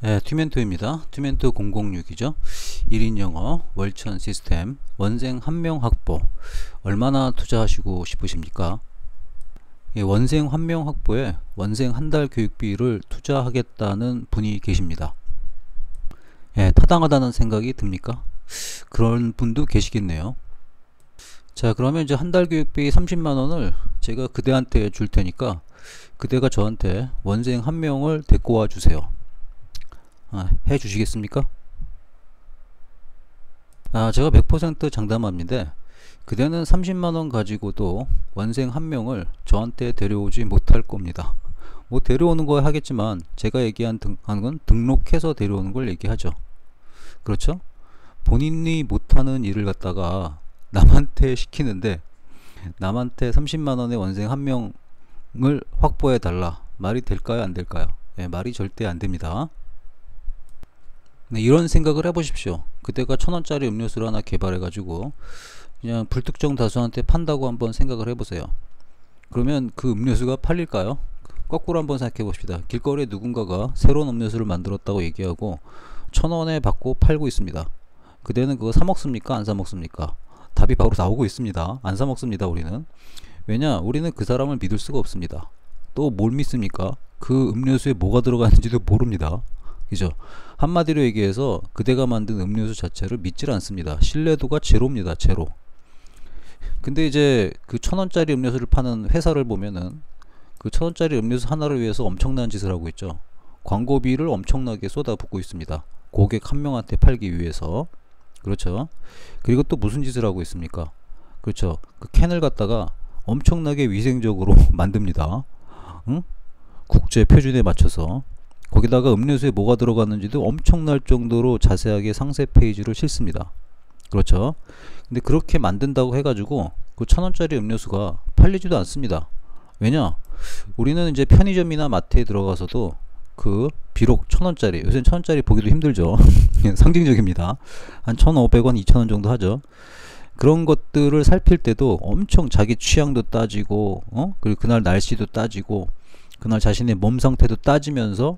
네, 튜멘토입니다. 튜멘토 006이죠. 1인 영어, 월천 시스템, 원생 한 명 확보. 얼마나 투자하시고 싶으십니까? 예, 원생 한 명 확보에 원생 한 달 교육비를 투자하겠다는 분이 계십니다. 예, 타당하다는 생각이 듭니까? 그런 분도 계시겠네요. 자, 그러면 이제 한 달 교육비 30만원을 제가 그대한테 줄 테니까 그대가 저한테 원생 한 명을 데리고 와 주세요. 해 주시겠습니까? 제가 100% 장담합니다. 그대는 30만원 가지고도 원생 한 명을 저한테 데려오지 못할 겁니다. 뭐 데려오는 거 하겠지만 제가 얘기한 건 등록해서 데려오는 걸 얘기하죠. 그렇죠? 본인이 못하는 일을 갖다가 남한테 시키는데 남한테 30만원의 원생 한 명을 확보해 달라. 말이 될까요? 안 될까요? 예, 말이 절대 안 됩니다. 네, 이런 생각을 해보십시오. 그대가 1000원짜리 음료수를 하나 개발해 가지고 그냥 불특정 다수한테 판다고 한번 생각을 해보세요. 그러면 그 음료수가 팔릴까요? 거꾸로 한번 생각해 봅시다. 길거리에 누군가가 새로운 음료수를 만들었다고 얘기하고 1000원에 받고 팔고 있습니다. 그대는 그거 사 먹습니까? 안 사 먹습니까? 답이 바로 나오고 있습니다. 안 사 먹습니다. 우리는. 왜냐? 우리는 그 사람을 믿을 수가 없습니다. 또 뭘 믿습니까? 그 음료수에 뭐가 들어가는지도 모릅니다. 그죠? 한마디로 얘기해서 그대가 만든 음료수 자체를 믿질 않습니다. 신뢰도가 제로입니다. 제로. 근데 이제 그 1000원짜리 음료수를 파는 회사를 보면은 그 1000원짜리 음료수 하나를 위해서 엄청난 짓을 하고 있죠. 광고비를 엄청나게 쏟아붓고 있습니다. 고객 한 명한테 팔기 위해서. 그렇죠. 그리고 또 무슨 짓을 하고 있습니까? 그렇죠. 그 캔을 갖다가 엄청나게 위생적으로 만듭니다. 응? 국제 표준에 맞춰서. 거기다가 음료수에 뭐가 들어갔는지도 엄청날 정도로 자세하게 상세 페이지를 싣습니다. 그렇죠. 근데 그렇게 만든다고 해가지고 그 1000원짜리 음료수가 팔리지도 않습니다. 왜냐? 우리는 이제 편의점이나 마트에 들어가서도 그 비록 1000원짜리, 요새는 1000원짜리 보기도 힘들죠. 상징적입니다. 한 1500원, 2000원 정도 하죠. 그런 것들을 살필 때도 엄청 자기 취향도 따지고, 그리고 그날 날씨도 따지고, 그날 자신의 몸 상태도 따지면서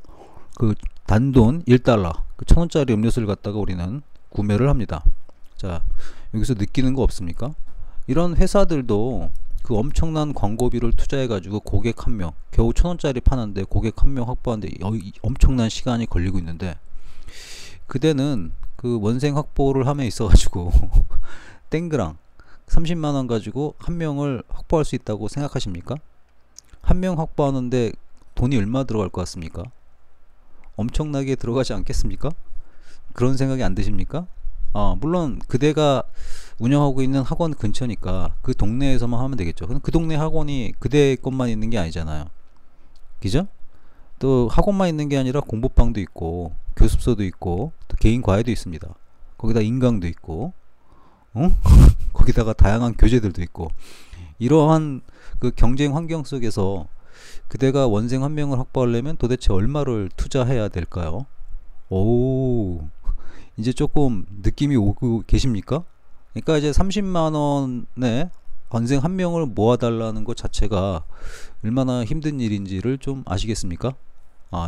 그 단돈 1달러, 그 1000원짜리 음료수를 갖다가 우리는 구매를 합니다. 자, 여기서 느끼는 거 없습니까? 이런 회사들도 그 엄청난 광고비를 투자해가지고 고객 한 명, 겨우 1000원짜리 파는데 고객 한 명 확보하는데 엄청난 시간이 걸리고 있는데, 그대는 그 원생 확보를 함에 있어가지고 땡그랑 30만원 가지고 한 명을 확보할 수 있다고 생각하십니까? 한 명 확보하는데 돈이 얼마 들어갈 것 같습니까? 엄청나게 들어가지 않겠습니까? 그런 생각이 안 드십니까? 물론 그대가 운영하고 있는 학원 근처니까 그 동네에서만 하면 되겠죠. 그 동네 학원이 그대 것만 있는 게 아니잖아요. 그죠? 또 학원만 있는 게 아니라 공부방도 있고 교습소도 있고 또 개인 과외도 있습니다. 거기다 인강도 있고 거기다가 다양한 교재들도 있고, 이러한 그 경쟁 환경 속에서 그대가 원생 한 명을 확보하려면 도대체 얼마를 투자해야 될까요? 오, 이제 조금 느낌이 오고 계십니까? 그러니까 이제 30만원에 원생 한 명을 모아달라는 것 자체가 얼마나 힘든 일인지를 좀 아시겠습니까?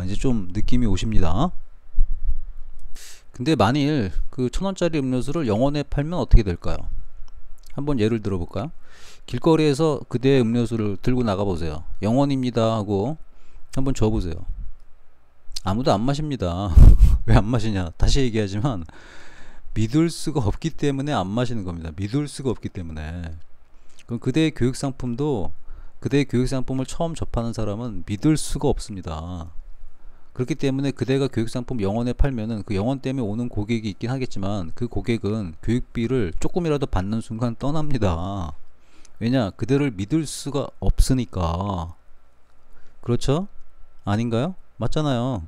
이제 좀 느낌이 오십니다. 근데 만일 그 1000원짜리 음료수를 영원에 팔면 어떻게 될까요? 한번 예를 들어볼까요? 길거리에서 그대의 음료수를 들고 나가보세요. 영원입니다 하고 한번 줘보세요. 아무도 안 마십니다. 왜 안 마시냐? 다시 얘기하지만 믿을 수가 없기 때문에 안 마시는 겁니다. 믿을 수가 없기 때문에. 그럼 그대의 교육상품도, 그대의 교육상품을 처음 접하는 사람은 믿을 수가 없습니다. 그렇기 때문에 그대가 교육상품 영원에 팔면은 그 영원 때문에 오는 고객이 있긴 하겠지만 그 고객은 교육비를 조금이라도 받는 순간 떠납니다. 왜냐? 그대를 믿을 수가 없으니까. 그렇죠? 아닌가요? 맞잖아요.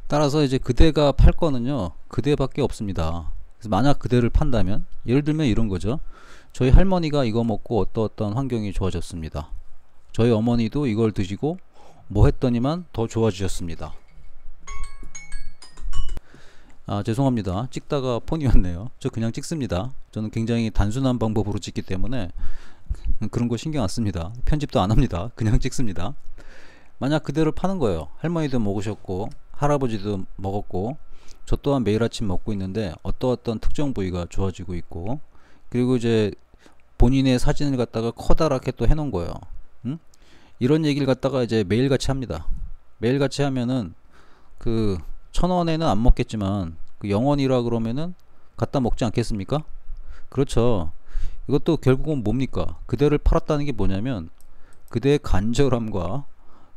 따라서 이제 그대가 팔 거는요, 그대밖에 없습니다. 그래서 만약 그대를 판다면, 예를 들면 이런 거죠. 저희 할머니가 이거 먹고 어떤 환경이 좋아졌습니다. 저희 어머니도 이걸 드시고 뭐 했더니만 더 좋아지셨습니다. 죄송합니다. 찍다가 폰이 왔네요. 저 그냥 찍습니다. 저는 굉장히 단순한 방법으로 찍기 때문에 그런 거 신경 안 씁니다. 편집도 안 합니다. 그냥 찍습니다. 만약 그대로 파는 거예요. 할머니도 먹으셨고 할아버지도 먹었고 저 또한 매일 아침 먹고 있는데 어떤 특정 부위가 좋아지고 있고, 그리고 이제 본인의 사진을 갖다가 커다랗게 또 해놓은 거예요. 응? 이런 얘기를 갖다가 이제 매일같이 합니다. 매일같이 하면은 그 1,000원에는 안 먹겠지만 그 0원이라 그러면은 갖다 먹지 않겠습니까? 그렇죠. 이것도 결국은 뭡니까? 그대를 팔았다는 게 뭐냐면 그대의 간절함과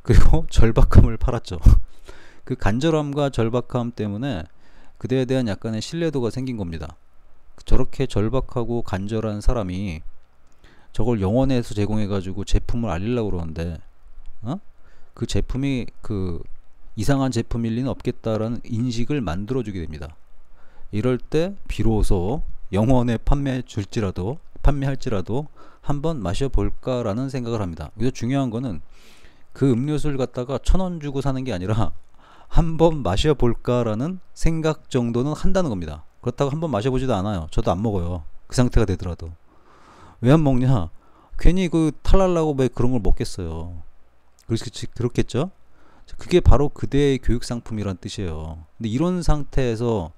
그리고 절박함을 팔았죠. 그 간절함과 절박함 때문에 그대에 대한 약간의 신뢰도가 생긴 겁니다. 저렇게 절박하고 간절한 사람이 저걸 영원에서 제공해 가지고 제품을 알리려고 그러는데, 그 제품이 그 이상한 제품일 리는 없겠다라는 인식을 만들어 주게 됩니다. 이럴 때 비로소 영원에 판매할지라도 한번 마셔볼까라는 생각을 합니다. 그래서 중요한 거는 그 음료수를 갖다가 1,000원 주고 사는 게 아니라 한번 마셔볼까라는 생각 정도는 한다는 겁니다. 그렇다고 한번 마셔보지도 않아요. 저도 안 먹어요. 그 상태가 되더라도. 왜 안 먹냐? 괜히 그 탈랄라고 왜 그런 걸 먹겠어요. 그렇겠죠? 그게 바로 그대의 교육 상품이란 뜻이에요. 근데 이런 상태에서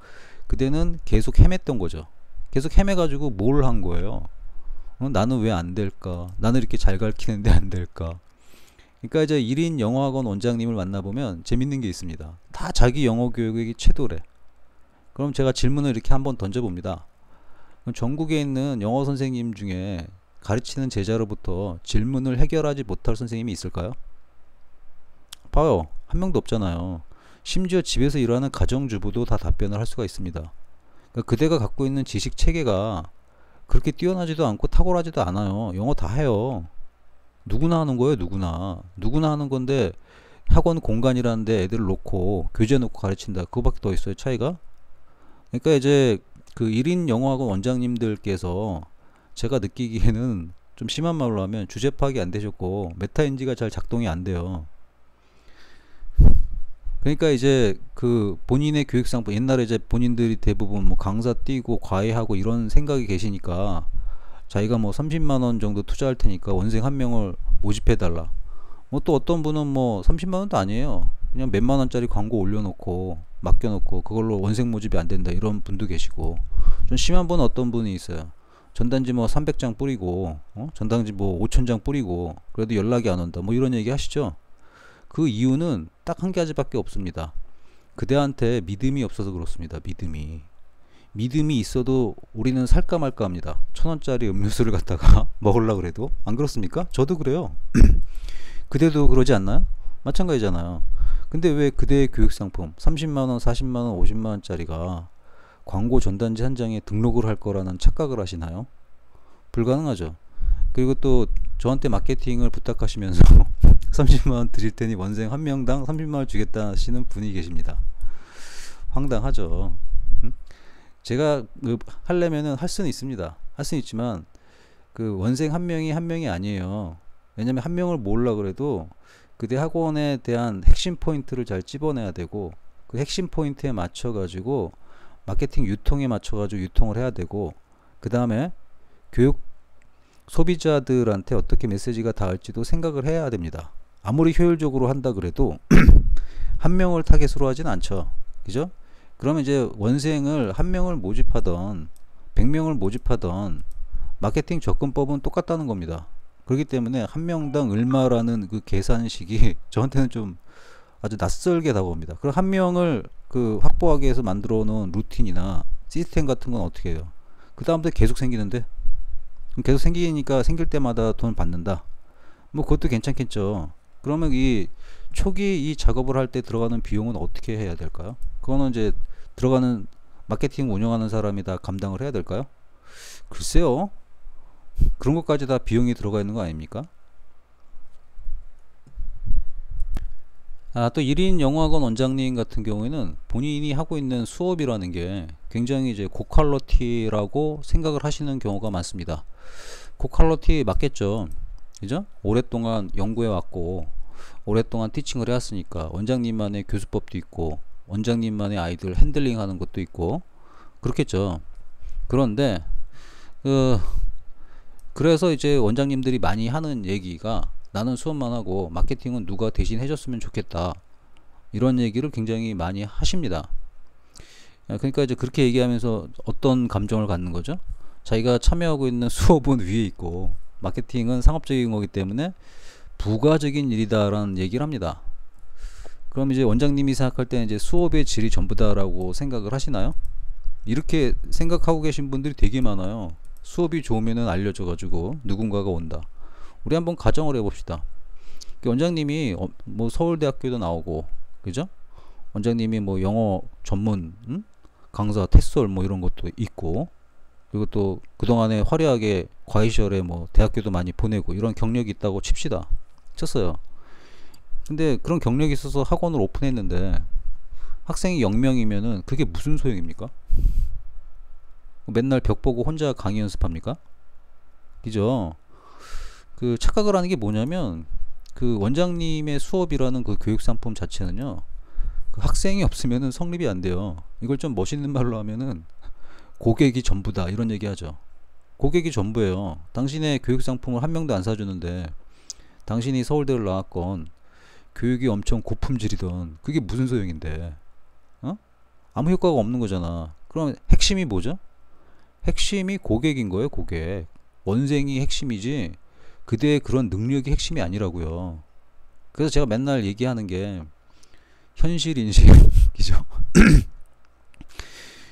그대는 계속 헤맸던 거죠. 계속 헤매가지고 뭘 한 거예요? 나는 왜 안 될까? 나는 이렇게 잘 가르치는데 안 될까? 그러니까 이제 1인 영어학원 원장님을 만나보면 재밌는 게 있습니다. 다 자기 영어 교육이 최도래. 그럼 제가 질문을 이렇게 한번 던져봅니다. 전국에 있는 영어 선생님 중에 가르치는 제자로부터 질문을 해결하지 못할 선생님이 있을까요? 봐요. 한 명도 없잖아요. 심지어 집에서 일하는 가정주부도 다 답변을 할 수가 있습니다. 그러니까 그대가 갖고 있는 지식 체계가 그렇게 뛰어나지도 않고 탁월하지도 않아요. 영어 다 해요. 누구나 하는 거예요. 누구나 하는 건데 학원 공간이라는 데 애들을 놓고 교재 놓고 가르친다. 그거밖에 더 있어요. 차이가. 그러니까 이제 그 1인 영어학원 원장님들께서 제가 느끼기에는 좀 심한 말로 하면 주제 파악이 안 되셨고 메타인지가 잘 작동이 안 돼요. 그러니까 이제 그 본인의 교육 상품, 옛날에 이제 본인들이 대부분 뭐 강사 뛰고 과외하고 이런 생각이 계시니까 자기가 뭐 30만원 정도 투자할 테니까 원생 한 명을 모집해 달라. 뭐 또 어떤 분은 뭐 30만원도 아니에요. 그냥 몇만원짜리 광고 올려놓고 맡겨놓고 그걸로 원생 모집이 안 된다 이런 분도 계시고, 좀 심한 분은 어떤 분이 있어요. 전단지 뭐 300장 뿌리고 전단지 뭐 5,000장 뿌리고 그래도 연락이 안 온다 뭐 이런 얘기 하시죠. 그 이유는 딱 한 가지밖에 없습니다. 그대한테 믿음이 없어서 그렇습니다. 믿음이 있어도 우리는 살까 말까 합니다. 1,000원짜리 음료수를 갖다가 먹으려고 그래도. 안 그렇습니까? 저도 그래요. 그대도 그러지 않나요? 마찬가지잖아요. 근데 왜 그대의 교육상품 30만원, 40만원, 50만원짜리가 광고 전단지 한 장에 등록을 할 거라는 착각을 하시나요? 불가능하죠. 그리고 또 저한테 마케팅을 부탁하시면서 30만원 드릴 테니 원생 한 명당 30만원 주겠다 하시는 분이 계십니다. 황당하죠. 제가 하려면은 할 수는 있습니다. 할 수는 있지만 그 원생 한 명이 아니에요. 왜냐면 한 명을 모으려고 그래도 그대 학원에 대한 핵심 포인트를 잘 찝어내야 되고 그 핵심 포인트에 맞춰 가지고 마케팅 유통에 맞춰 가지고 유통을 해야 되고, 그 다음에 교육 소비자들한테 어떻게 메시지가 닿을지도 생각을 해야 됩니다. 아무리 효율적으로 한다 그래도 한 명을 타겟으로 하진 않죠. 그죠? 그러면 이제 원생을 한 명을 모집하던 100명을 모집하던 마케팅 접근법은 똑같다는 겁니다. 그렇기 때문에 한 명당 얼마라는 그 계산식이 저한테는 좀 아주 낯설게 다가옵니다. 그럼 한 명을 그 확보하기 위해서 만들어 놓은 루틴이나 시스템 같은 건 어떻게 해요? 그 다음부터 계속 생기는데, 계속 생기니까 생길 때마다 돈 받는다. 뭐 그것도 괜찮겠죠. 그러면 이 초기 이 작업을 할 때 들어가는 비용은 어떻게 해야 될까요? 그거는 이제 들어가는 마케팅 운영하는 사람이 다 감당을 해야 될까요? 글쎄요. 그런 것까지 다 비용이 들어가 있는 거 아닙니까? 또 1인 영어학원 원장님 같은 경우에는 본인이 하고 있는 수업이라는 게 굉장히 이제 고퀄리티라고 생각을 하시는 경우가 많습니다. 고퀄리티 맞겠죠. 그죠? 오랫동안 연구해 왔고 오랫동안 티칭을 해왔으니까 원장님만의 교수법도 있고 원장님만의 아이들 핸들링 하는 것도 있고 그렇겠죠. 그런데 그래서 이제 원장님들이 많이 하는 얘기가 나는 수업만 하고 마케팅은 누가 대신 해줬으면 좋겠다. 이런 얘기를 굉장히 많이 하십니다. 그러니까 이제 그렇게 얘기하면서 어떤 감정을 갖는 거죠? 자기가 참여하고 있는 수업은 위에 있고 마케팅은 상업적인 거기 때문에 부가적인 일이다라는 얘기를 합니다. 그럼 이제 원장님이 생각할 때는 이제 수업의 질이 전부다라고 생각을 하시나요? 이렇게 생각하고 계신 분들이 되게 많아요. 수업이 좋으면은 알려져 가지고 누군가가 온다. 우리 한번 가정을 해봅시다. 원장님이 뭐 서울대학교도 나오고, 그죠? 원장님이 뭐 영어 전문 강사 테스솔 뭐 이런 것도 있고, 그리고 또 그동안에 화려하게 과외 시절에 뭐 대학교도 많이 보내고 이런 경력이 있다고 칩시다. 쳤어요. 근데 그런 경력이 있어서 학원을 오픈했는데 학생이 0명이면은 그게 무슨 소용입니까? 맨날 벽 보고 혼자 강의 연습합니까? 그죠? 그 착각을 하는 게 뭐냐면 그 원장님의 수업이라는 그 교육 상품 자체는요, 그 학생이 없으면은 성립이 안 돼요. 이걸 좀 멋있는 말로 하면은 고객이 전부다 이런 얘기 하죠. 고객이 전부예요. 당신의 교육 상품을 한 명도 안 사주는데 당신이 서울대를 나왔건 교육이 엄청 고품질이던 그게 무슨 소용인데, 어? 아무 효과가 없는 거잖아. 그럼 핵심이 뭐죠? 핵심이 고객인 거예요. 고객. 원생이 핵심이지 그대의 그런 능력이 핵심이 아니라고요. 그래서 제가 맨날 얘기하는 게 현실 인식이죠.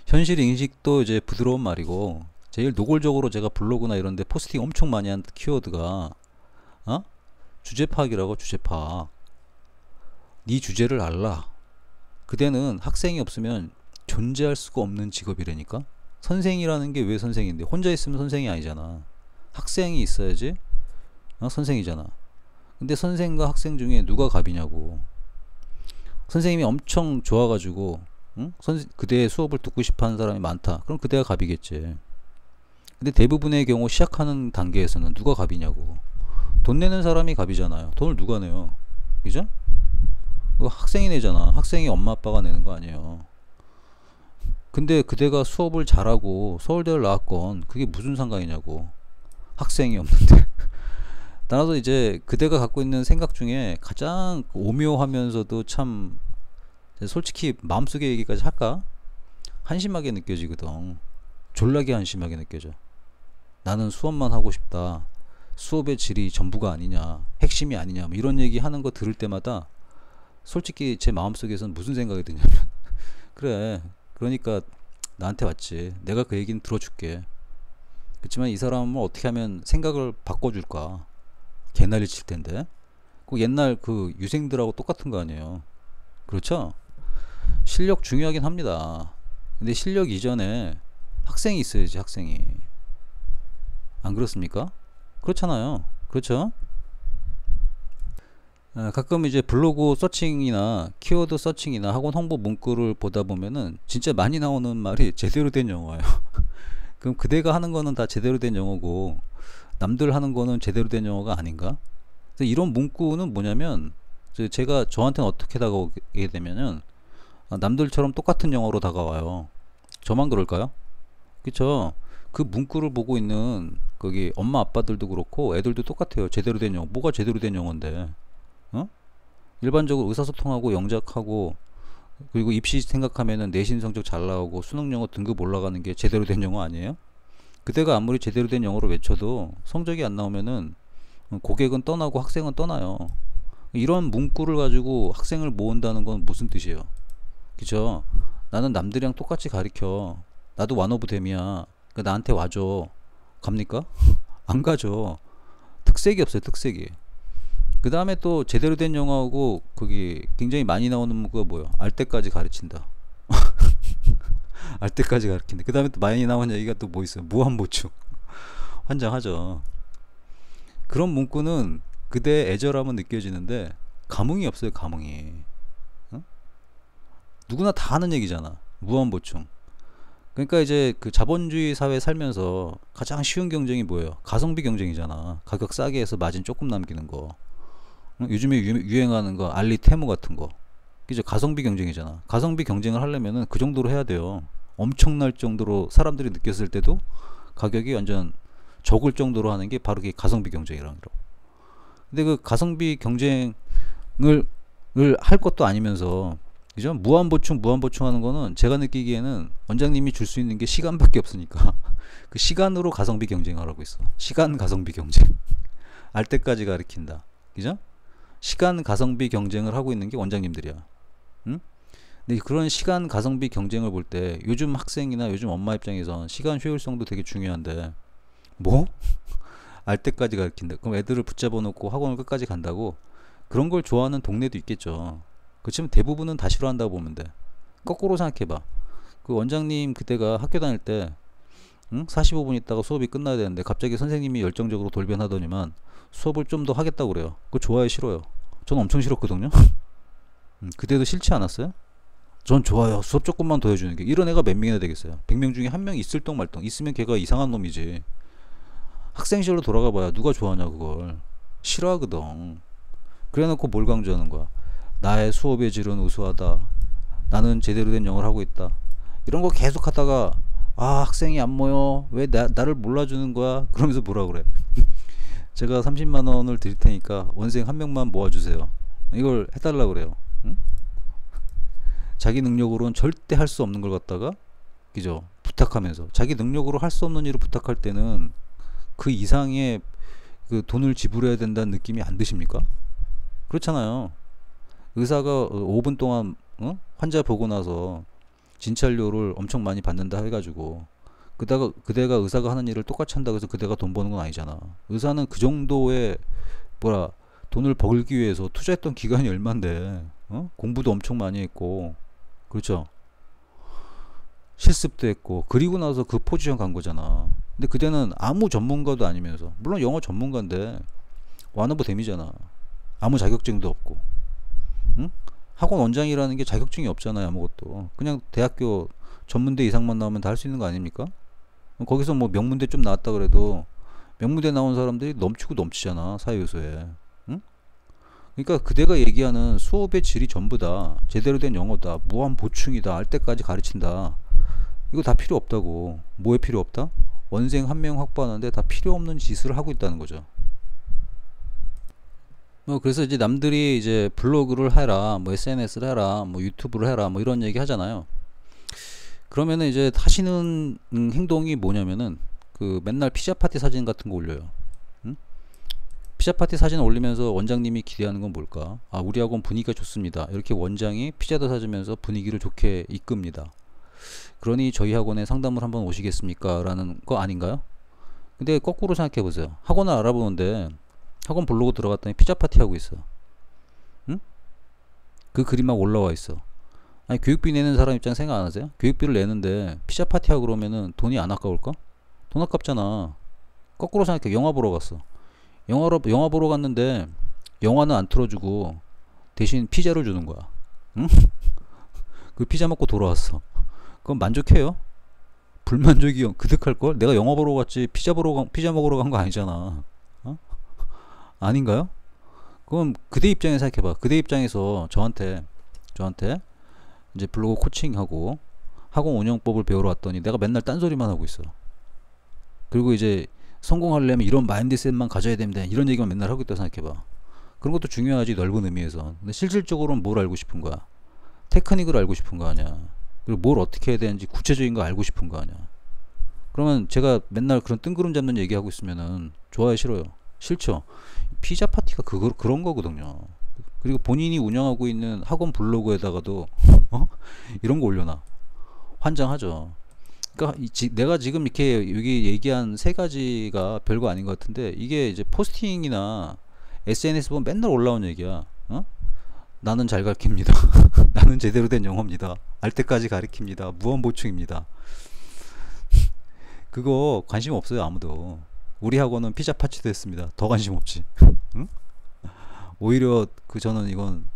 현실 인식도 이제 부드러운 말이고, 제일 노골적으로 제가 블로그나 이런 데 포스팅 엄청 많이 한 키워드가 주제 파악이라고. 주제 파악. 네 주제를 알라. 그대는 학생이 없으면 존재할 수가 없는 직업이라니까. 선생이라는 게 왜 선생인데, 혼자 있으면 선생이 아니잖아. 학생이 있어야지 선생이잖아. 근데 선생과 학생 중에 누가 갑이냐고. 선생님이 엄청 좋아가지고 그대의 수업을 듣고 싶어하는 사람이 많다. 그럼 그대가 갑이겠지. 근데 대부분의 경우 시작하는 단계에서는 누가 갑이냐고. 돈 내는 사람이 갑이잖아요. 돈을 누가 내요? 그죠? 그거 학생이 내잖아. 학생이 엄마 아빠가 내는 거 아니에요. 근데 그대가 수업을 잘하고 서울대를 나왔건 그게 무슨 상관이냐고. 학생이 없는데. 따라서 이제 그대가 갖고 있는 생각 중에 가장 오묘하면서도 참, 솔직히 마음속의 얘기까지 할까? 한심하게 느껴지거든. 졸라게 한심하게 느껴져. 나는 수업만 하고 싶다. 수업의 질이 전부가 아니냐, 핵심이 아니냐, 뭐 이런 얘기 하는 거 들을 때마다 솔직히 제 마음속에서는 무슨 생각이 드냐면 그래, 그러니까 나한테 왔지. 내가 그 얘기는 들어줄게. 그렇지만 이 사람은 어떻게 하면 생각을 바꿔줄까? 개난리 칠 텐데. 그 옛날 그 유생들하고 똑같은 거 아니에요. 그렇죠? 실력 중요하긴 합니다. 근데 실력 이전에 학생이 있어야지. 학생이. 안 그렇습니까? 그렇잖아요. 그렇죠? 가끔 이제 블로그 서칭이나 키워드 서칭이나 학원 홍보 문구를 보다 보면은 진짜 많이 나오는 말이 제대로 된 영어예요. 그럼 그대가 하는 거는 다 제대로 된 영어고 남들 하는 거는 제대로 된 영어가 아닌가? 그래서 이런 문구는 뭐냐면, 제가 저한테는 어떻게 다가오게 되면은 남들처럼 똑같은 영어로 다가와요. 저만 그럴까요? 그쵸? 그 문구를 보고 있는 거기 엄마 아빠들도 그렇고 애들도 똑같아요. 제대로 된 영어. 뭐가 제대로 된 영어인데? 일반적으로 의사소통하고 영작하고 그리고 입시 생각하면은 내신 성적 잘 나오고 수능 영어 등급 올라가는 게 제대로 된 영어 아니에요? 그때가 아무리 제대로 된 영어로 외쳐도 성적이 안 나오면은 고객은 떠나고 학생은 떠나요. 이런 문구를 가지고 학생을 모은다는 건 무슨 뜻이에요? 그죠? 나는 남들이랑 똑같이 가르쳐. 나도 완오브 댐이야. 그러니까 나한테 와줘. 갑니까? 안 가죠. 특색이 없어요. 특색이. 그 다음에 또 제대로 된 영어하고 거기 굉장히 많이 나오는 문구가 뭐예요? 알 때까지 가르친다. 알 때까지 가르친다. 그 다음에 또 많이 나오는 얘기가 또 뭐 있어요? 무한보충. 환장하죠. 그런 문구는 그대의 애절함은 느껴지는데 감흥이 없어요. 감흥이. 누구나 다 하는 얘기잖아. 무한보충. 그러니까 이제 그 자본주의 사회에 살면서 가장 쉬운 경쟁이 뭐예요? 가성비 경쟁이잖아. 가격 싸게 해서 마진 조금 남기는 거. 요즘에 유행하는 거 알리 테무 같은 거. 그죠? 가성비 경쟁이잖아. 가성비 경쟁을 하려면은 그 정도로 해야 돼요. 엄청날 정도로 사람들이 느꼈을 때도 가격이 완전 적을 정도로 하는 게 바로 그 가성비 경쟁이라는 거. 근데 그 가성비 경쟁을 할 것도 아니면서, 그죠? 무한 보충 하는 거는 제가 느끼기에는 원장님이 줄 수 있는 게 시간밖에 없으니까 그 시간으로 가성비 경쟁하라고 있어. 시간 가성비 경쟁. 알 때까지 가리킨다. 그죠? 시간 가성비 경쟁을 하고 있는 게 원장님들이야. 응? 근데 그런 시간 가성비 경쟁을 볼 때 요즘 학생이나 요즘 엄마 입장에선 시간 효율성도 되게 중요한데, 뭐? 알 때까지 가르친다. 그럼 애들을 붙잡아 놓고 학원을 끝까지 간다고? 그런 걸 좋아하는 동네도 있겠죠. 그렇지만 대부분은 다 싫어한다고 보면 돼. 거꾸로 생각해봐. 그 원장님 그때가 학교 다닐 때, 응? 45분 있다가 수업이 끝나야 되는데 갑자기 선생님이 열정적으로 돌변하더니만 수업을 좀 더 하겠다고 그래요. 그거 좋아요, 싫어요? 저는 엄청 싫었거든요. 그때도 싫지 않았어요? 전 좋아요. 수업 조금만 더 해주는 게. 이런 애가 몇 명이나 되겠어요? 100명 중에 한 명 있을 똥 말똥. 있으면 걔가 이상한 놈이지. 학생 시절로 돌아가 봐야 누가 좋아하냐 그걸. 싫어하거든. 그래놓고 뭘 강조하는 거야? 나의 수업의 질은 우수하다. 나는 제대로 된 영어를 하고 있다. 이런 거 계속 하다가, 아, 학생이 안 모여. 왜 나를 몰라주는 거야? 그러면서 뭐라 그래? 제가 30만 원을 드릴 테니까 원생 한 명만 모아주세요. 이걸 해달라 그래요. 응? 자기 능력으로는 절대 할 수 없는 걸 갖다가, 그죠? 부탁하면서 자기 능력으로 할 수 없는 일을 부탁할 때는 그 이상의 그 돈을 지불해야 된다는 느낌이 안 드십니까? 그렇잖아요. 의사가 5분 동안, 환자 보고 나서 진찰료를 엄청 많이 받는다 해가지고 그대가 의사가 하는 일을 똑같이 한다고 해서 그대가 돈 버는 건 아니잖아. 의사는 그 정도의 돈을 벌기 위해서 투자했던 기간이 얼만데, 공부도 엄청 많이 했고, 그렇죠? 실습도 했고, 그리고 나서 그 포지션 간 거잖아. 근데 그대는 아무 전문가도 아니면서, 물론 영어 전문가인데 완어버 댐이잖아. 아무 자격증도 없고, 응? 학원 원장이라는 게 자격증이 없잖아요. 아무것도. 그냥 대학교 전문대 이상만 나오면 다 할 수 있는 거 아닙니까? 거기서 뭐 명문대 좀 나왔다 그래도 명문대 나온 사람들이 넘치고 넘치잖아, 사회요소에. 응? 그러니까 그대가 얘기하는 수업의 질이 전부 다 제대로 된 영어다, 무한 보충이다, 알 때까지 가르친다, 이거 다 필요 없다고. 뭐에 필요 없다? 원생 한 명 확보하는데 다 필요 없는 짓을 하고 있다는 거죠. 그래서 이제 남들이 이제 블로그를 해라, 뭐 SNS를 해라, 뭐 유튜브를 해라, 뭐 이런 얘기 하잖아요. 그러면은 이제 하시는 행동이 뭐냐면은 그 맨날 피자 파티 사진 같은 거 올려요. 응? 피자 파티 사진 올리면서 원장님이 기대하는 건 뭘까? 아, 우리 학원 분위기가 좋습니다. 이렇게 원장이 피자도 사주면서 분위기를 좋게 이끕니다. 그러니 저희 학원에 상담을 한번 오시겠습니까? 라는 거 아닌가요? 근데 거꾸로 생각해 보세요. 학원을 알아보는데 학원 블로그 들어갔더니 피자 파티 하고 있어. 응? 그 글이 막 올라와 있어. 아니, 교육비 내는 사람 입장 생각 안 하세요? 교육비를 내는데 피자 파티 하고 그러면은 돈이 안 아까울까? 돈 아깝잖아. 거꾸로 생각해. 영화 보러 갔어. 영화 보러 갔는데 영화는 안 틀어주고 대신 피자를 주는 거야. 응? 그 피자 먹고 돌아왔어. 그럼 만족해요? 불만족이요. 그득할걸? 내가 영화 보러 갔지 피자 먹으러 간 거 아니잖아. 어? 아닌가요? 그럼 그대 입장에서 생각해봐. 그대 입장에서 저한테 이제 블로그 코칭하고 학원 운영법을 배우러 왔더니 내가 맨날 딴소리만 하고 있어. 그리고 이제 성공하려면 이런 마인드셋만 가져야 됩니다, 이런 얘기만 맨날 하고 있다고 생각해봐. 그런 것도 중요하지, 넓은 의미에서. 근데 실질적으로는 뭘 알고 싶은 거야? 테크닉을 알고 싶은 거 아니야. 그리고 뭘 어떻게 해야 되는지 구체적인 거 알고 싶은 거 아니야. 그러면 제가 맨날 그런 뜬구름 잡는 얘기하고 있으면은 좋아요, 싫어요? 싫죠. 피자 파티가 그런 거거든요. 그리고 본인이 운영하고 있는 학원 블로그에다가도 이런 거 올려놔. 환장하죠. 그러니까 내가 지금 이렇게 여기 얘기한 세 가지가 별거 아닌 것 같은데, 이게 이제 포스팅이나 SNS 보면 맨날 올라온 얘기야. 나는 잘 가르칩니다. 나는 제대로 된 영어입니다. 알 때까지 가르칩니다. 무한 보충입니다. 그거 관심 없어요, 아무도. 우리 학원은 피자 파티도 했습니다. 더 관심 없지. 응? 오히려 저는 이건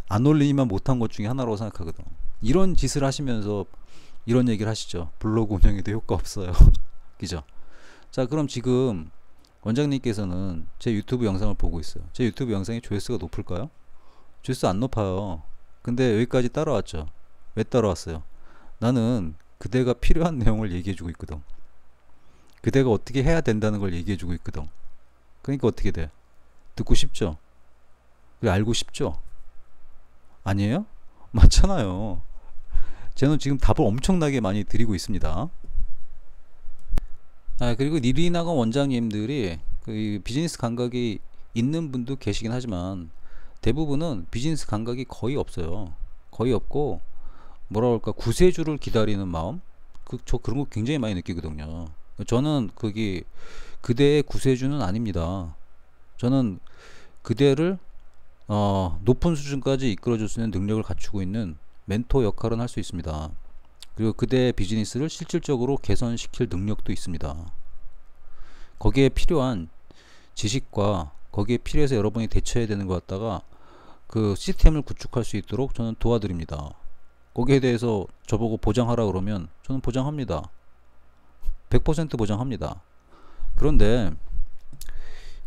안 올리기만 못한 것 중에 하나라고 생각하거든. 이런 짓을 하시면서 이런 얘기를 하시죠. 블로그 운영에도 효과 없어요. 그죠? 자, 그럼 지금 원장님께서는 제 유튜브 영상을 보고 있어요. 제 유튜브 영상이 조회수가 높을까요? 조회수 안 높아요. 근데 여기까지 따라왔죠. 왜 따라왔어요? 나는 그대가 필요한 내용을 얘기해주고 있거든. 그대가 어떻게 해야 된다는 걸 얘기해주고 있거든. 그러니까 어떻게 돼? 듣고 싶죠? 그리고 알고 싶죠? 아니에요? 맞잖아요. 저는 지금 답을 엄청나게 많이 드리고 있습니다. 그리고 니리나건 원장님들이 그 비즈니스 감각이 있는 분도 계시긴 하지만 대부분은 비즈니스 감각이 거의 없어요. 거의 없고 뭐라 그럴까 구세주를 기다리는 마음? 저 그런 거 굉장히 많이 느끼거든요. 저는 그대의 구세주는 아닙니다. 저는 그대를 높은 수준까지 이끌어줄 수 있는 능력을 갖추고 있는 멘토 역할은 할 수 있습니다. 그리고 그대의 비즈니스를 실질적으로 개선시킬 능력도 있습니다. 거기에 필요한 지식과 거기에 필요해서 여러분이 대처해야 되는 것 같다가 그 시스템을 구축할 수 있도록 저는 도와드립니다. 거기에 대해서 저보고 보장하라 그러면 저는 보장합니다. 100% 보장합니다. 그런데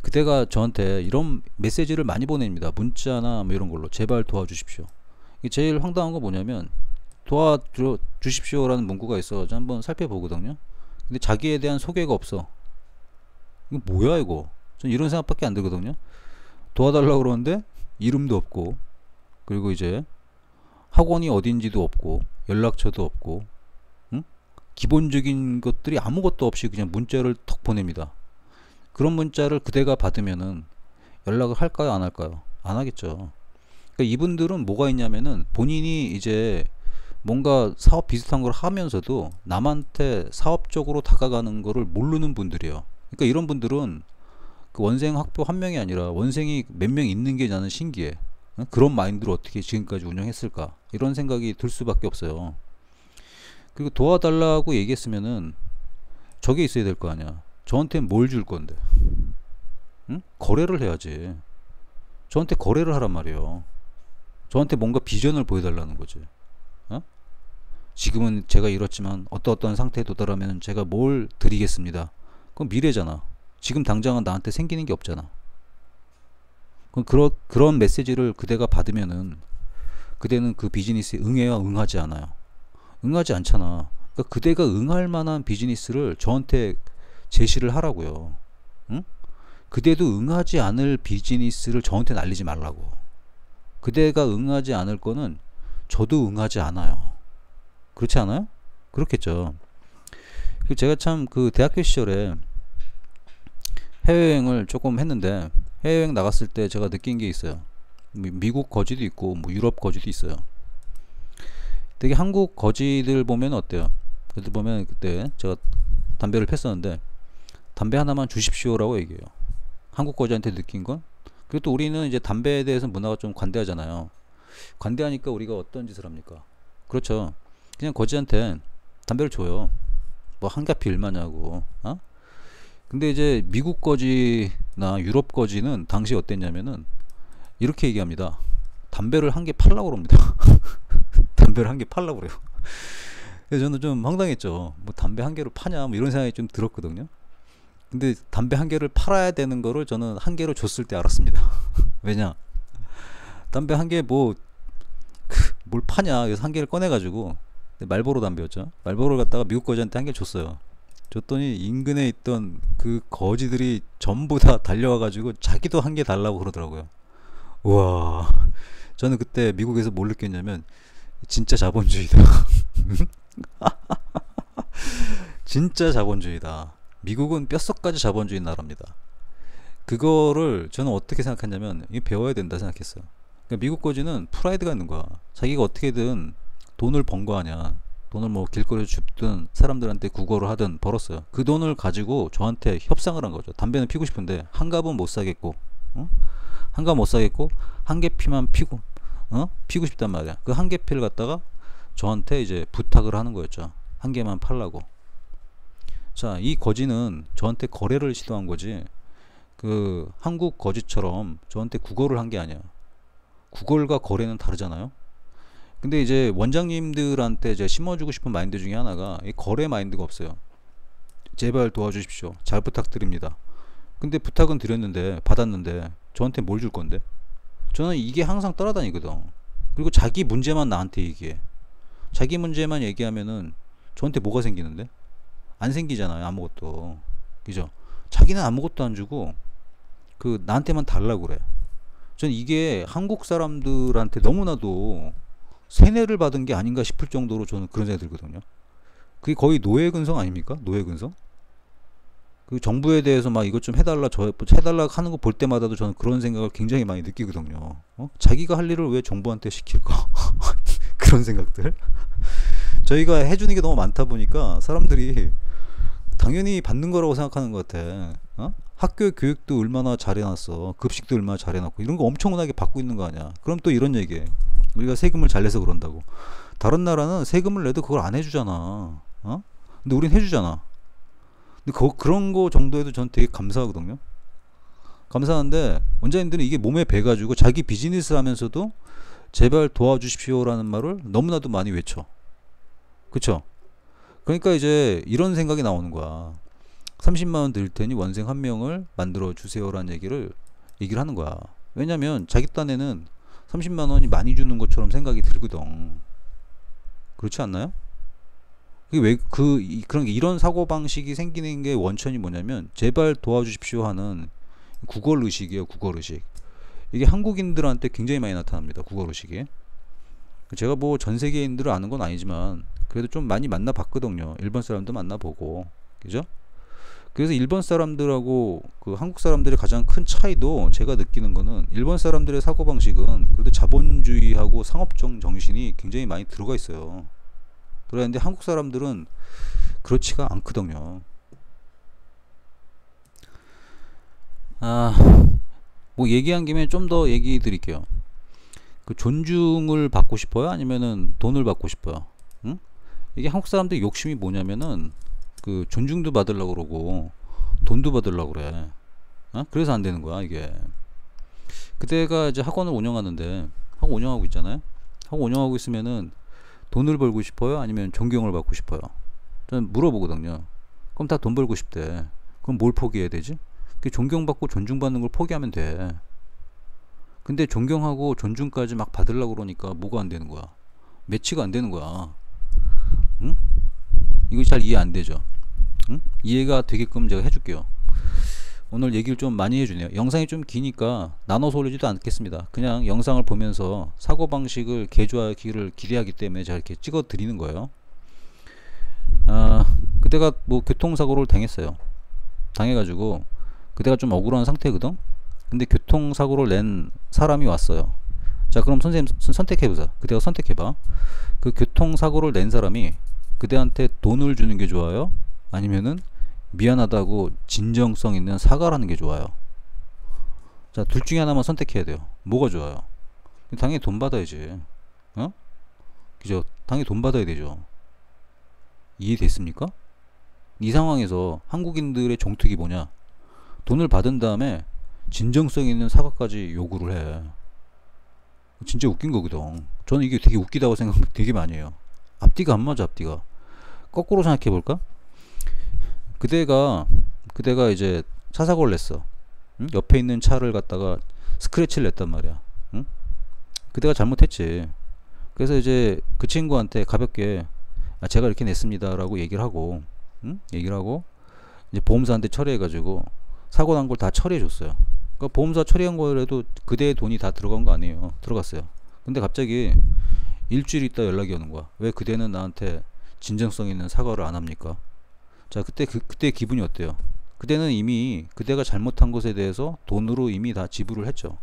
그대가 저한테 이런 메시지를 많이 보냅니다. 문자나 뭐 이런 걸로 제발 도와주십시오. 이게 제일 황당한 거 뭐냐면 도와주십시오 라는 문구가 있어가지고 한번 살펴보거든요. 근데 자기에 대한 소개가 없어. 이거 뭐야 이거. 전 이런 생각밖에 안 들거든요. 도와달라고 그러는데 이름도 없고, 그리고 이제 학원이 어딘지도 없고, 연락처도 없고, 응? 기본적인 것들이 아무것도 없이 그냥 문자를 턱 보냅니다. 그런 문자를 그대가 받으면은 연락을 할까요 안 할까요? 안 하겠죠. 그러니까 이분들은 뭐가 있냐면은 본인이 이제 뭔가 사업 비슷한 걸 하면서도 남한테 사업적으로 다가가는 거를 모르는 분들이에요. 그러니까 이런 분들은 그 원생 학교 한 명이 아니라 원생이 몇 명 있는 게 나는 신기해. 그런 마인드로 어떻게 지금까지 운영했을까, 이런 생각이 들 수밖에 없어요. 그리고 도와달라고 얘기했으면은 저게 있어야 될 거 아니야. 저한테 뭘 줄 건데, 응? 거래를 해야지. 저한테 거래를 하란 말이에요. 저한테 뭔가 비전을 보여달라는 거지. 어? 지금은 제가 이렇지만 어떠한 상태에 도달하면 제가 뭘 드리겠습니다. 그건 미래잖아. 지금 당장은 나한테 생기는 게 없잖아. 그런 메시지를 그대가 받으면은 그대는 그 비즈니스에 응해야 응하지 않아요. 응하지 않잖아. 그러니까 그대가 응할 만한 비즈니스를 저한테 제시를 하라고요. 응? 그대도 응하지 않을 비즈니스를 저한테 날리지 말라고. 그대가 응하지 않을 거는 저도 응하지 않아요. 그렇지 않아요? 그렇겠죠. 제가 참 그 대학교 시절에 해외여행을 조금 했는데, 해외여행 나갔을 때 제가 느낀 게 있어요. 미국 거지도 있고 뭐 유럽 거지도 있어요. 되게 한국 거지들 보면 어때요? 그때 보면 그때 제가 담배를 폈었는데 담배 하나만 주십시오라고 얘기해요. 한국 거지한테 느낀 건, 그리고 또 우리는 이제 담배에 대해서 문화가 좀 관대하잖아요. 관대하니까 우리가 어떤 짓을 합니까? 그렇죠. 그냥 거지한테 담배를 줘요. 뭐 한가피 얼마냐고. 어? 근데 이제 미국 거지나 유럽 거지는 당시 어땠냐면은 이렇게 얘기합니다. 담배를 한 개 팔라고 그럽니다. 담배를 한 개 팔라고 그래요. 그래서 저는 좀 황당했죠. 뭐 담배 한 개를 파냐, 뭐 이런 생각이 좀 들었거든요. 근데 담배 한 개를 팔아야 되는 거를 저는 한 개로 줬을 때 알았습니다. 왜냐? 담배 한 개 뭘 파냐? 그래서 한 개를 꺼내가지고, 말보로 담배였죠. 말보로를 갖다가 미국 거지한테 한 개 줬어요. 줬더니 인근에 있던 그 거지들이 전부 다 달려와가지고 자기도 한 개 달라고 그러더라고요. 우와, 저는 그때 미국에서 뭘 느꼈냐면 진짜 자본주의다. 진짜 자본주의다. 미국은 뼛속까지 자본주의 나라입니다. 그거를 저는 어떻게 생각했냐면 이거 배워야 된다 생각했어요. 그러니까 미국 거지는 프라이드가 있는 거야. 자기가 어떻게든 돈을 번 거 아니야. 돈을 뭐 길거리에 줍든 사람들한테 구걸을 하든 벌었어요. 그 돈을 가지고 저한테 협상을 한 거죠. 담배는 피고 싶은데 한 갑은 못 사겠고, 한 갑 못 사겠고 한 개 피만 피고, 피고 싶단 말이야. 그 한 개 피를 갖다가 저한테 이제 부탁을 하는 거였죠. 한 개만 팔라고. 자, 이 거지는 저한테 거래를 시도한 거지, 그 한국 거지처럼 저한테 구걸을 한 게 아니야. 구걸과 거래는 다르잖아요. 근데 이제 원장님들한테 이제 심어주고 싶은 마인드 중에 하나가 이 거래 마인드가 없어요. 제발 도와주십시오. 잘 부탁드립니다. 근데 부탁은 드렸는데, 받았는데 저한테 뭘 줄 건데? 저는 이게 항상 따라다니거든. 그리고 자기 문제만 나한테 얘기해. 자기 문제만 얘기하면은 저한테 뭐가 생기는데? 안 생기잖아요. 아무것도. 그죠? 자기는 아무것도 안 주고 그 나한테만 달라고 그래. 전 이게 한국 사람들한테 너무나도 세뇌를 받은 게 아닌가 싶을 정도로 저는 그런 생각이 들거든요. 그게 거의 노예 근성 아닙니까? 노예 근성? 그 정부에 대해서 막 이것 좀 해달라 저 해달라 하는 거 볼 때마다도 저는 그런 생각을 굉장히 많이 느끼거든요. 자기가 할 일을 왜 정부한테 시킬까? 그런 생각들. 저희가 해주는 게 너무 많다 보니까 사람들이 당연히 받는 거라고 생각하는 것 같아. 학교 교육도 얼마나 잘해놨어. 급식도 얼마나 잘해놨고 이런 거 엄청나게 받고 있는 거 아니야. 그럼 또 이런 얘기해. 우리가 세금을 잘 내서 그런다고. 다른 나라는 세금을 내도 그걸 안 해주잖아. 근데 우린 해주잖아. 근데 그런 거 정도에도 전 되게 감사하거든요. 감사한데 원장님들은 이게 몸에 배가지고 자기 비즈니스 하면서도 제발 도와주십시오라는 말을 너무나도 많이 외쳐. 그쵸? 그러니까 이제 이런 생각이 나오는 거야. 30만원 드릴 테니 원생 한 명을 만들어 주세요라는 얘기를 하는 거야. 왜냐면 자기 딴에는 30만원이 많이 주는 것처럼 생각이 들거든. 그렇지 않나요? 왜 그런 게 이런 사고방식이 생기는 게 원천이 뭐냐면 제발 도와주십시오 하는 구걸 의식이에요. 구걸 의식. 이게 한국인들한테 굉장히 많이 나타납니다. 구걸 의식이. 제가 뭐 전 세계인들을 아는 건 아니지만 그래도 좀 많이 만나봤거든요. 일본 사람도 만나보고. 그죠? 그래서 일본 사람들하고 그 한국 사람들의 가장 큰 차이도 제가 느끼는 거는 일본 사람들의 사고방식은 그래도 자본주의하고 상업적 정신이 굉장히 많이 들어가 있어요. 그런데 한국 사람들은 그렇지가 않거든요. 뭐 얘기한 김에 좀 더 얘기 드릴게요. 그 존중을 받고 싶어요? 아니면은 돈을 받고 싶어요? 응? 이게 한국 사람들 욕심이 뭐냐면은 그 존중도 받으려고 그러고 돈도 받으려고 그래. 그래서 안 되는 거야, 이게. 그때가 이제 학원을 운영하는데 학원 운영하고 있잖아요. 학원 운영하고 있으면은 돈을 벌고 싶어요? 아니면 존경을 받고 싶어요? 저는 물어보거든요. 그럼 다 돈 벌고 싶대. 그럼 뭘 포기해야 되지? 존경받고 존중받는 걸 포기하면 돼. 근데 존경하고 존중까지 막 받으려고 그러니까 뭐가 안 되는 거야? 매치가 안 되는 거야. 응? 이거 잘 이해 안 되죠? 응? 이해가 되게끔 제가 해줄게요. 오늘 얘기를 좀 많이 해주네요. 영상이 좀 기니까 나눠서 올리지도 않겠습니다. 그냥 영상을 보면서 사고방식을 개조하기를 기대하기 때문에 제가 이렇게 찍어 드리는 거예요. 그때가 뭐 교통사고를 당했어요. 당해가지고 그때가 좀 억울한 상태거든. 근데 교통사고를 낸 사람이 왔어요. 자, 그럼 선생님 선택해보자. 그대가 선택해봐. 그 교통사고를 낸 사람이 그대한테 돈을 주는 게 좋아요? 아니면은 미안하다고 진정성 있는 사과를 하는 게 좋아요? 자, 둘 중에 하나만 선택해야 돼요. 뭐가 좋아요? 당연히 돈 받아야지. 그죠? 당연히 돈 받아야 되죠. 이해됐습니까? 이 상황에서 한국인들의 정특이 뭐냐? 돈을 받은 다음에 진정성 있는 사과까지 요구를 해. 진짜 웃긴 거거든. 저는 이게 되게 웃기다고 생각 되게 많이 해요. 앞뒤가 안 맞아. 앞뒤가. 거꾸로 생각해 볼까? 그대가 이제 차 사고를 냈어. 응? 옆에 있는 차를 갖다가 스크래치를 냈단 말이야. 응? 그대가 잘못했지. 그래서 이제 그 친구한테 가볍게 제가 이렇게 냈습니다 라고 얘기를 하고, 응? 얘기를 하고 이제 보험사한테 처리해 가지고 사고 난 걸 다 처리해 줬어요. 그러니까 보험사 처리한 거라도 그대의 돈이 다 들어간 거 아니에요. 들어갔어요. 근데 갑자기 일주일 있다 연락이 오는 거야. 왜 그대는 나한테 진정성 있는 사과를 안 합니까? 자, 그때 기분이 어때요? 그때는 이미 그대가 잘못한 것에 대해서 돈으로 이미 다 지불을 했죠.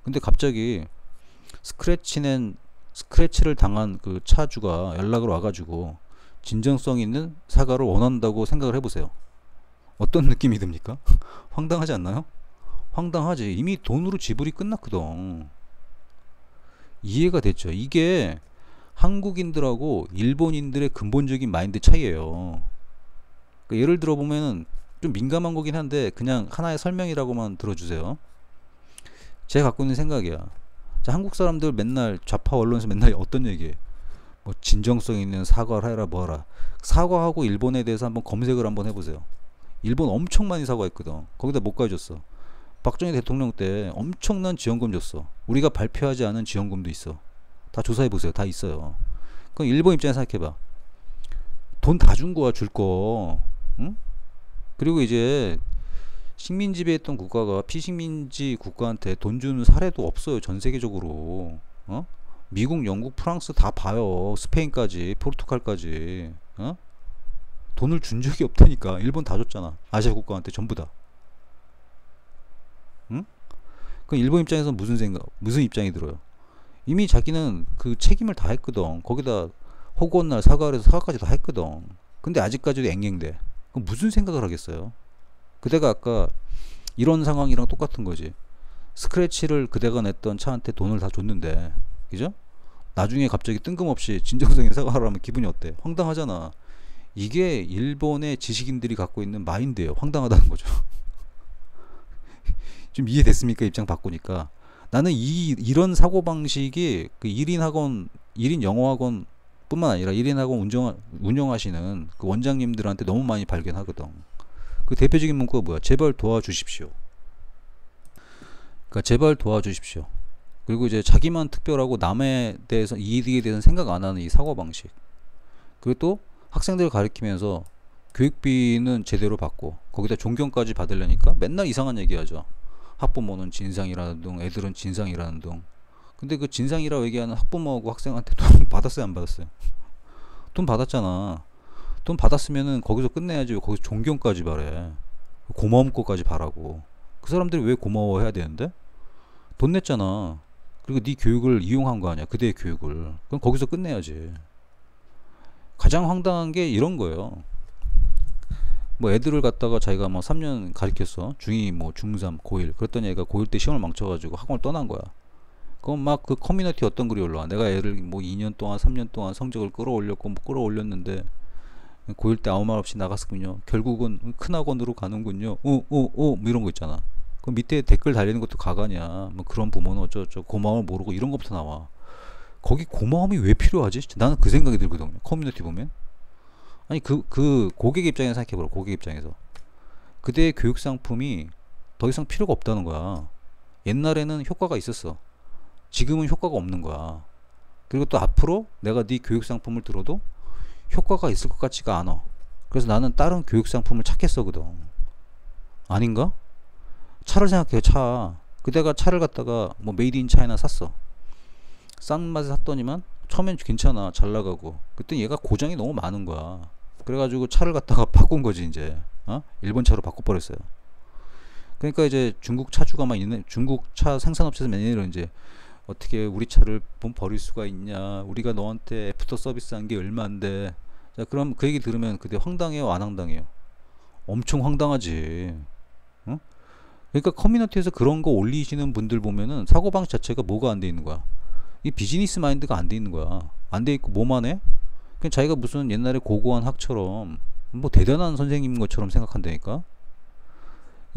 근데 갑자기 스크래치를 당한 그 차주가 연락을 와가지고 진정성 있는 사과를 원한다고 생각을 해보세요. 어떤 느낌이 듭니까? 황당하지 않나요? 황당하지. 이미 돈으로 지불이 끝났거든. 이해가 됐죠? 이게 한국인들하고 일본인들의 근본적인 마인드 차이예요. 그러니까 예를 들어 보면은 좀 민감한 거긴 한데 그냥 하나의 설명이라고만 들어주세요. 제가 갖고 있는 생각이야. 자, 한국 사람들 맨날 좌파 언론에서 맨날 어떤 얘기해? 뭐 진정성 있는 사과를 해라 뭐라. 사과하고 일본에 대해서 한번 검색을 한번 해보세요. 일본 엄청 많이 사과했거든. 거기다 못 가져줬어. 박정희 대통령 때 엄청난 지원금 줬어. 우리가 발표하지 않은 지원금도 있어. 다 조사해보세요. 다 있어요. 그럼 일본 입장에서 생각해봐. 돈 다 준 거야. 줄 거. 응? 그리고 이제 식민 지배했던 국가가 피식민지 국가한테 돈 주는 사례도 없어요. 전 세계적으로. 어? 미국, 영국, 프랑스 다 봐요. 스페인까지, 포르투갈까지. 어? 돈을 준 적이 없다니까. 일본 다 줬잖아. 아시아 국가한테 전부 다. 응? 그럼 일본 입장에서 무슨 입장이 들어요? 이미 자기는 그 책임을 다 했거든. 거기다 호구한 날 사과를 해서 사과까지 다 했거든. 근데 아직까지도 앵앵대. 그럼 무슨 생각을 하겠어요? 그대가 아까 이런 상황이랑 똑같은 거지. 스크래치를 그대가 냈던 차한테 돈을 다 줬는데, 그죠? 나중에 갑자기 뜬금없이 진정성의 사과를 하면 기분이 어때? 황당하잖아. 이게 일본의 지식인들이 갖고 있는 마인드예요. 황당하다는 거죠. 좀 이해됐습니까? 입장 바꾸니까. 나는 이런 사고방식이 그 1인 학원, 1인 영어학원 뿐만 아니라 1인 학원 운영하시는 그 원장님들한테 너무 많이 발견하거든. 그 대표적인 문구가 뭐야? 제발 도와주십시오. 그러니까 제발 도와주십시오. 그리고 이제 자기만 특별하고 남에 대해서 이익에 대해서는 생각 안 하는 이 사고방식. 그리고 또 학생들을 가르치면서 교육비는 제대로 받고 거기다 존경까지 받으려니까 맨날 이상한 얘기 하죠. 학부모는 진상이라는 둥, 애들은 진상이라는 둥. 근데 그 진상이라고 얘기하는 학부모하고 학생한테 돈 받았어요, 안 받았어요? 돈 받았잖아. 돈 받았으면은 거기서 끝내야지. 왜 거기서 존경까지 바래? 고마움 거까지 바라고. 그 사람들이 왜 고마워해야 되는데? 돈 냈잖아. 그리고 네 교육을 이용한 거 아니야, 그대의 교육을. 그럼 거기서 끝내야지. 가장 황당한 게 이런 거예요. 뭐 애들을 갖다가 자기가 뭐 3년 가르쳤어. 중2, 뭐 중3, 고1. 그랬더니 애가 고1 때 시험을 망쳐가지고 학원을 떠난 거야. 그럼 막 그 커뮤니티 어떤 글이 올라와. 내가 애를 뭐 2년 동안, 3년 동안 성적을 끌어올렸고, 뭐 끌어올렸는데, 고1 때 아무 말 없이 나갔군요. 결국은 큰 학원으로 가는군요. 뭐 이런 거 있잖아. 그 밑에 댓글 달리는 것도 가관이야. 뭐 그런 부모는 어쩌고저쩌고 고마움을 모르고 이런 것부터 나와. 거기 고마움이 왜 필요하지? 나는 그 생각이 들거든요. 커뮤니티 보면. 아니 그 고객 입장에서 생각해보라. 고객 입장에서 그대의 교육 상품이 더 이상 필요가 없다는 거야. 옛날에는 효과가 있었어. 지금은 효과가 없는 거야. 그리고 또 앞으로 내가 네 교육 상품을 들어도 효과가 있을 것 같지가 않아. 그래서 나는 다른 교육 상품을 찾겠어거든. 아닌가? 차를 생각해. 차. 그대가 차를 갖다가 뭐 메이드 인 차이나 샀어. 싼 맛에 샀더니만 처음엔 괜찮아. 잘 나가고. 그랬더니 얘가 고장이 너무 많은 거야. 그래가지고 차를 갖다가 바꾼 거지 이제. 일본 차로 바꿔버렸어요. 그러니까 이제 중국 차주가 막 있는, 중국 차 생산업체에서 매니저는 이제 어떻게 우리 차를 버릴 수가 있냐, 우리가 너한테 애프터 서비스한 게 얼마인데. 자, 그럼 그 얘기 들으면 그때 황당해요, 안 황당해요? 엄청 황당하지. 어? 그러니까 커뮤니티에서 그런 거 올리시는 분들 보면은 사고방식 자체가 뭐가 안 돼 있는 거야? 이 비즈니스 마인드가 안 돼 있는 거야. 안 돼 있고 뭐만 해? 그냥 자기가 무슨 옛날에 고고한 학처럼 뭐 대단한 선생님인 것처럼 생각한다니까.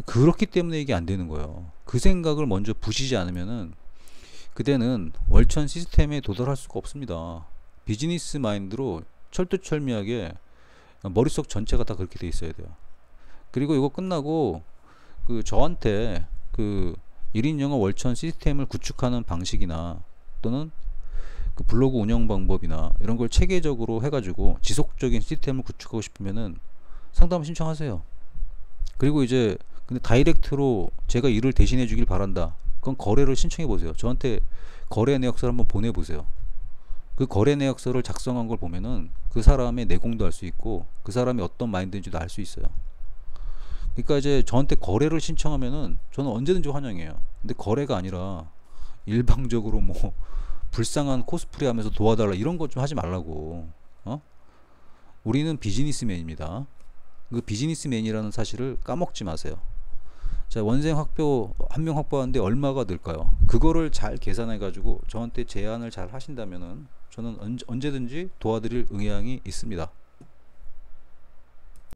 그렇기 때문에 이게 안 되는 거예요. 그 생각을 먼저 부시지 않으면은 그대는 월천 시스템에 도달할 수가 없습니다. 비즈니스 마인드로 철두철미하게 머릿속 전체가 다 그렇게 돼 있어야 돼요. 그리고 이거 끝나고 그 저한테 그 1인 영어 월천 시스템을 구축하는 방식이나 또는 그 블로그 운영 방법이나 이런 걸 체계적으로 해가지고 지속적인 시스템을 구축하고 싶으면은 상담 신청하세요. 그리고 이제 근데 다이렉트로 제가 일을 대신해 주길 바란다. 그건 거래를 신청해 보세요. 저한테 거래 내역서를 한번 보내 보세요. 그 거래 내역서를 작성한 걸 보면은 그 사람의 내공도 알 수 있고 그 사람이 어떤 마인드인지도 알 수 있어요. 그러니까 이제 저한테 거래를 신청하면은 저는 언제든지 환영해요. 근데 거래가 아니라 일방적으로 뭐 불쌍한 코스프레 하면서 도와달라 이런 것 좀 하지 말라고. 우리는 비즈니스맨입니다. 그 비즈니스맨이라는 사실을 까먹지 마세요. 자, 원생 학교 한 명 확보하는데 얼마가 들까요? 그거를 잘 계산해 가지고 저한테 제안을 잘 하신다면은 저는 언제든지 도와드릴 의향이 있습니다.